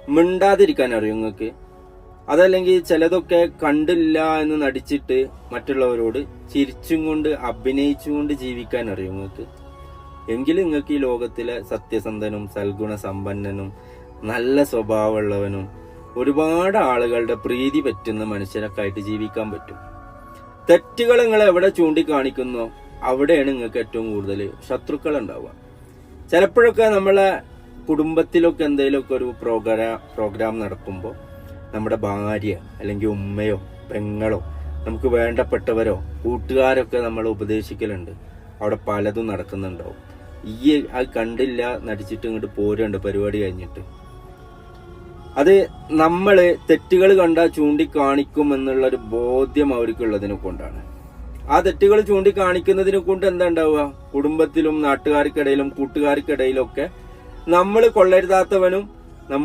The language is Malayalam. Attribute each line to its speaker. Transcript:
Speaker 1: മിണ്ടാതിരിക്കാൻ അറിയും നിങ്ങൾക്ക്? അതല്ലെങ്കിൽ ചിലതൊക്കെ കണ്ടില്ല എന്ന് നടിച്ചിട്ട് മറ്റുള്ളവരോട് ചിരിച്ചും കൊണ്ട് അഭിനയിച്ചുകൊണ്ട് ജീവിക്കാൻ അറിയും നിങ്ങൾക്ക്? എങ്കിലും നിങ്ങൾക്ക് ഈ ലോകത്തിലെ സത്യസന്ധനും സൽഗുണ സമ്പന്നനും നല്ല സ്വഭാവമുള്ളവനും ഒരുപാട് ആളുകളുടെ പ്രീതി പറ്റുന്ന മനുഷ്യനൊക്കെ ആയിട്ട് ജീവിക്കാൻ പറ്റും. തെറ്റുകൾ നിങ്ങൾ എവിടെ ചൂണ്ടിക്കാണിക്കുന്നോ അവിടെയാണ് നിങ്ങൾക്ക് ഏറ്റവും കൂടുതൽ ശത്രുക്കൾ ഉണ്ടാവുക. ചിലപ്പോഴൊക്കെ നമ്മളെ കുടുംബത്തിലൊക്കെ എന്തെങ്കിലുമൊക്കെ ഒരു പ്രോഗ്രാം നടക്കുമ്പോൾ നമ്മുടെ ഭാര്യ അല്ലെങ്കിൽ ഉമ്മയോ പെങ്ങളോ നമുക്ക് വേണ്ടപ്പെട്ടവരോ കൂട്ടുകാരൊക്കെ നമ്മൾ ഉപദേശിക്കലുണ്ട്. അവിടെ പലതും നടക്കുന്നുണ്ടാവും. ഈ അത് കണ്ടില്ല നടിച്ചിട്ട് ഇങ്ങോട്ട് പോരുണ്ട് പരിപാടി കഴിഞ്ഞിട്ട്. അത് നമ്മള് തെറ്റുകൾ കണ്ടാൽ ചൂണ്ടിക്കാണിക്കും എന്നുള്ളൊരു ബോധ്യം അവർക്കുള്ളതിനെ കൊണ്ടാണ്. ആ തെറ്റുകൾ ചൂണ്ടിക്കാണിക്കുന്നതിനെ കൊണ്ട് എന്താ ഉണ്ടാവുക? കുടുംബത്തിലും നാട്ടുകാർക്കിടയിലും കൂട്ടുകാർക്കിടയിലും ഒക്കെ നമ്മൾ കൊള്ളരുതാത്തവനും നമ്മൾ